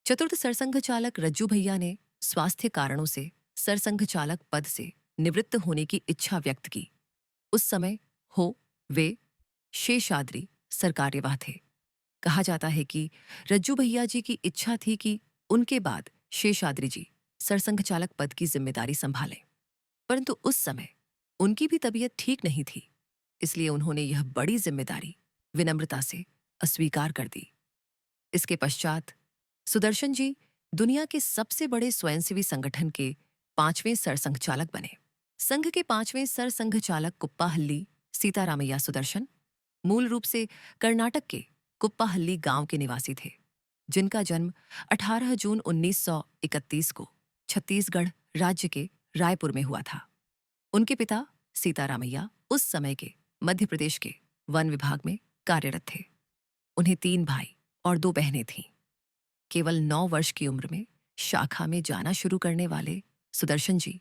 चतुर्थ सरसंघ चालक रज्जू भैया ने स्वास्थ्य कारणों से सरसंघ चालक पद से निवृत्त होने की इच्छा व्यक्त की। उस समय हो वे शेषाद्री सरकार्यवाह थे। कहा जाता है कि रज्जू भैया जी की इच्छा थी कि उनके बाद शेषाद्री जी सरसंघ चालक पद की जिम्मेदारी संभालें, परंतु उस समय उनकी भी तबीयत ठीक नहीं थी, इसलिए उन्होंने यह बड़ी जिम्मेदारी विनम्रता से अस्वीकार कर दी। इसके पश्चात सुदर्शन जी दुनिया के सबसे बड़े स्वयंसेवी संगठन के 5वें सरसंघ चालक बने। संघ के 5वें सरसंघ चालक कुप्पाहल्ली सीतारामैया सुदर्शन मूल रूप से कर्नाटक के कुप्पाहल्ली गांव के निवासी थे, जिनका जन्म 18 जून 1931 को छत्तीसगढ़ राज्य के रायपुर में हुआ था। उनके पिता सीतारामैया उस समय के मध्य प्रदेश के वन विभाग में कार्यरत थे। उन्हें 3 भाई और 2 बहनें थीं। केवल 9 वर्ष की उम्र में शाखा में जाना शुरू करने वाले सुदर्शन जी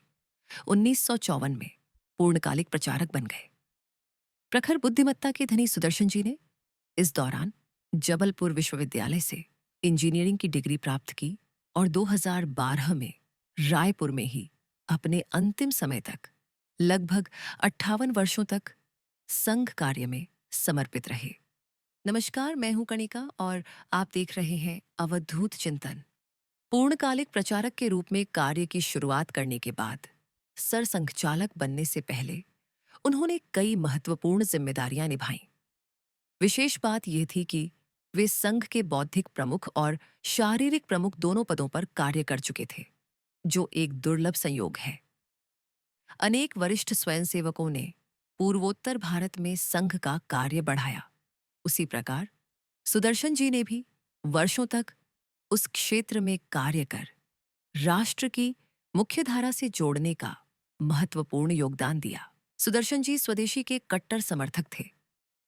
1954 में पूर्णकालिक प्रचारक बन गए। प्रखर बुद्धिमत्ता के धनी सुदर्शन जी ने इस दौरान जबलपुर विश्वविद्यालय से इंजीनियरिंग की डिग्री प्राप्त की और 2012 में रायपुर में ही अपने अंतिम समय तक लगभग 58 वर्षों तक संघ कार्य में समर्पित रहे। नमस्कार, मैं हूं कणिका और आप देख रहे हैं अवधूत चिंतन। पूर्णकालिक प्रचारक के रूप में कार्य की शुरुआत करने के बाद सरसंघ चालक बनने से पहले उन्होंने कई महत्वपूर्ण जिम्मेदारियां निभाईं। विशेष बात यह थी कि वे संघ के बौद्धिक प्रमुख और शारीरिक प्रमुख दोनों पदों पर कार्य कर चुके थे, जो एक दुर्लभ संयोग है। अनेक वरिष्ठ स्वयंसेवकों ने पूर्वोत्तर भारत में संघ का कार्य बढ़ाया। उसी प्रकार सुदर्शन जी ने भी वर्षों तक उस क्षेत्र में कार्य कर राष्ट्र की मुख्यधारा से जोड़ने का महत्वपूर्ण योगदान दिया। सुदर्शन जी स्वदेशी के कट्टर समर्थक थे।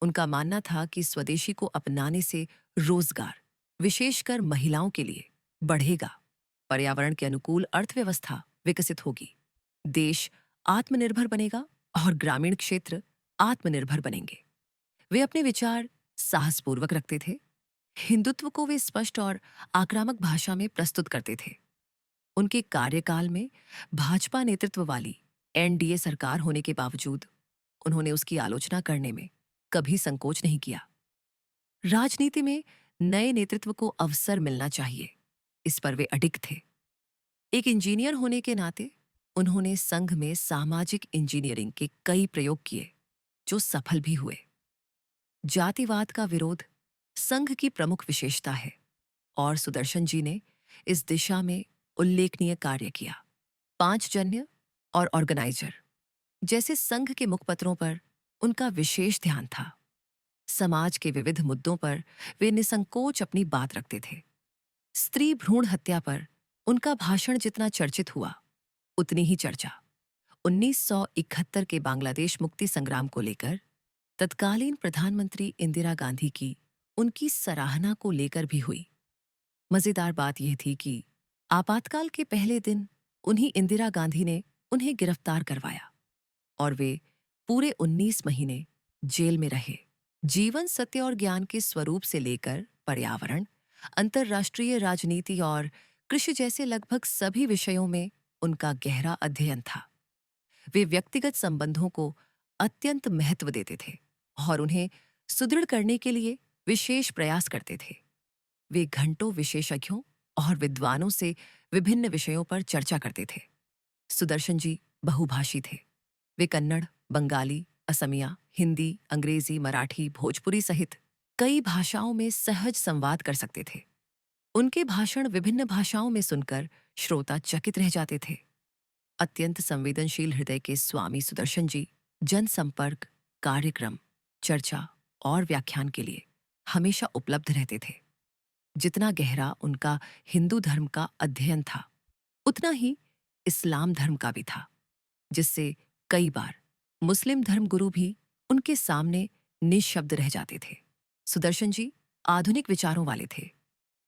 उनका मानना था कि स्वदेशी को अपनाने से रोजगार, विशेषकर महिलाओं के लिए, बढ़ेगा, पर्यावरण के अनुकूल अर्थव्यवस्था विकसित होगी, देश आत्मनिर्भर बनेगा और ग्रामीण क्षेत्र आत्मनिर्भर बनेंगे। वे अपने विचार साहसपूर्वक रखते थे। हिंदुत्व को वे स्पष्ट और आक्रामक भाषा में प्रस्तुत करते थे। उनके कार्यकाल में भाजपा नेतृत्व वाली एनडीए सरकार होने के बावजूद उन्होंने उसकी आलोचना करने में कभी संकोच नहीं किया। राजनीति में नए नेतृत्व को अवसर मिलना चाहिए, इस पर वे अडिग थे। एक इंजीनियर होने के नाते उन्होंने संघ में सामाजिक इंजीनियरिंग के कई प्रयोग किए, जो सफल भी हुए। जातिवाद का विरोध संघ की प्रमुख विशेषता है और सुदर्शन जी ने इस दिशा में उल्लेखनीय कार्य किया। पांचजन्य और ऑर्गेनाइजर जैसे संघ के मुखपत्रों पर उनका विशेष ध्यान था। समाज के विविध मुद्दों पर वे निसंकोच अपनी बात रखते थे। स्त्री भ्रूण हत्या पर उनका भाषण जितना चर्चित हुआ, उतनी ही चर्चा 1971 के बांग्लादेश मुक्ति संग्राम को लेकर तत्कालीन प्रधानमंत्री इंदिरा गांधी की उनकी सराहना को लेकर भी हुई। मजेदार बात यह थी कि आपातकाल के पहले दिन उन्हीं इंदिरा गांधी ने उन्हें गिरफ्तार करवाया और वे पूरे 19 महीने जेल में रहे। जीवन, सत्य और ज्ञान के स्वरूप से लेकर पर्यावरण, अंतर्राष्ट्रीय राजनीति और कृषि जैसे लगभग सभी विषयों में उनका गहरा अध्ययन था। वे व्यक्तिगत संबंधों को अत्यंत महत्व देते थे और उन्हें सुदृढ़ करने के लिए विशेष प्रयास करते थे। वे घंटों विशेषज्ञों और विद्वानों से विभिन्न विषयों पर चर्चा करते थे। सुदर्शन जी बहुभाषी थे। वे कन्नड़, बंगाली, असमिया, हिंदी, अंग्रेजी, मराठी, भोजपुरी सहित कई भाषाओं में सहज संवाद कर सकते थे। उनके भाषण विभिन्न भाषाओं में सुनकर श्रोता चकित रह जाते थे। अत्यंत संवेदनशील हृदय के स्वामी सुदर्शन जी जनसंपर्क, कार्यक्रम, चर्चा और व्याख्यान के लिए हमेशा उपलब्ध रहते थे। जितना गहरा उनका हिंदू धर्म का अध्ययन था, उतना ही इस्लाम धर्म का भी था, जिससे कई बार मुस्लिम धर्मगुरु भी उनके सामने निशब्द रह जाते थे। सुदर्शन जी आधुनिक विचारों वाले थे।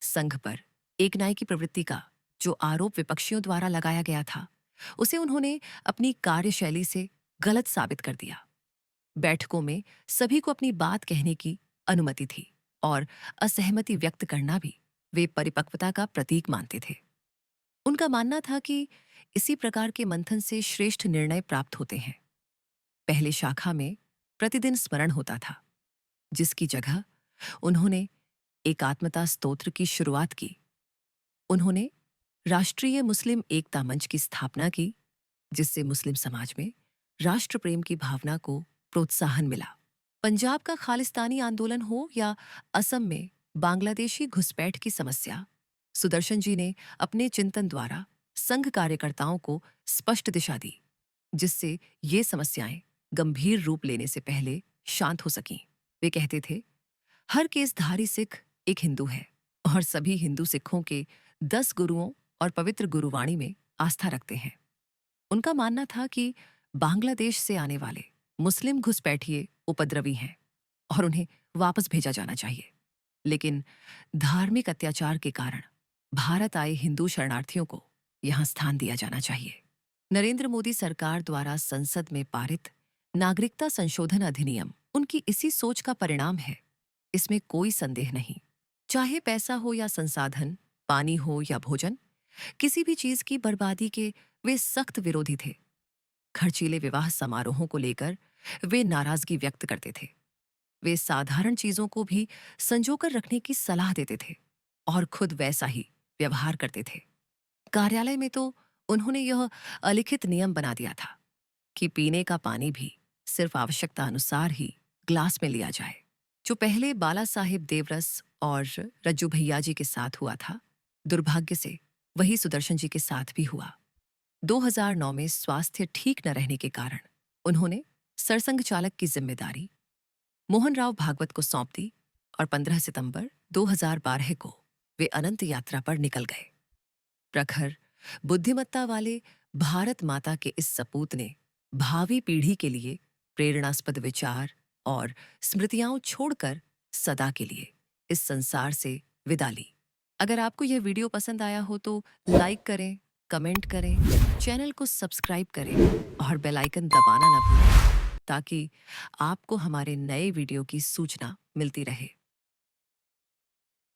संघ पर एकनायकी की प्रवृत्ति का जो आरोप विपक्षियों द्वारा लगाया गया था, उसे उन्होंने अपनी कार्यशैली से गलत साबित कर दिया। बैठकों में सभी को अपनी बात कहने की अनुमति थी और असहमति व्यक्त करना भी वे परिपक्वता का प्रतीक मानते थे। उनका मानना था कि इसी प्रकार के मंथन से श्रेष्ठ निर्णय प्राप्त होते हैं। पहले शाखा में प्रतिदिन स्मरण होता था, जिसकी जगह उन्होंने एकात्मता स्तोत्र की शुरुआत की। उन्होंने राष्ट्रीय मुस्लिम एकता मंच की स्थापना की, जिससे मुस्लिम समाज में राष्ट्र प्रेम की भावना को प्रोत्साहन मिला। पंजाब का खालिस्तानी आंदोलन हो या असम में बांग्लादेशी घुसपैठ की समस्या, सुदर्शन जी ने अपने चिंतन द्वारा संघ कार्यकर्ताओं को स्पष्ट दिशा दी, जिससे ये समस्याएं गंभीर रूप लेने से पहले शांत हो सकीं। वे कहते थे, हर केसधारी सिख एक हिंदू है और सभी हिंदू सिखों के 10 गुरुओं और पवित्र गुरुवाणी में आस्था रखते हैं। उनका मानना था कि बांग्लादेश से आने वाले मुस्लिम घुसपैठिए उपद्रवी हैं और उन्हें वापस भेजा जाना चाहिए, लेकिन धार्मिक अत्याचार के कारण भारत आए हिंदू शरणार्थियों को यहां स्थान दिया जाना चाहिए। नरेंद्र मोदी सरकार द्वारा संसद में पारित नागरिकता संशोधन अधिनियम उनकी इसी सोच का परिणाम है, इसमें कोई संदेह नहीं। चाहे पैसा हो या संसाधन, पानी हो या भोजन, किसी भी चीज की बर्बादी के वे सख्त विरोधी थे। खर्चीले विवाह समारोहों को लेकर वे नाराजगी व्यक्त करते थे। वे साधारण चीजों को भी संजोकर रखने की सलाह देते थे और खुद वैसा ही व्यवहार करते थे। कार्यालय में तो उन्होंने यह अलिखित नियम बना दिया था कि पीने का पानी भी सिर्फ आवश्यकता अनुसार ही ग्लास में लिया जाए। जो पहले बाला साहेब देवरस और रज्जू भैया जी के साथ हुआ था, दुर्भाग्य से वही सुदर्शन जी के साथ भी हुआ। 2009 में स्वास्थ्य ठीक न रहने के कारण उन्होंने सरसंघ चालक की जिम्मेदारी मोहन राव भागवत को सौंप दी और 15 सितंबर 2012 को वे अनंत यात्रा पर निकल गए। प्रखर बुद्धिमत्ता वाले भारत माता के इस सपूत ने भावी पीढ़ी के लिए प्रेरणास्पद विचार और स्मृतियां छोड़कर सदा के लिए इस संसार से विदा ली। अगर आपको यह वीडियो पसंद आया हो तो लाइक करें, कमेंट करें, चैनल को सब्सक्राइब करें और बेल आइकन दबाना न भूलें, ताकि आपको हमारे नए वीडियो की सूचना मिलती रहे।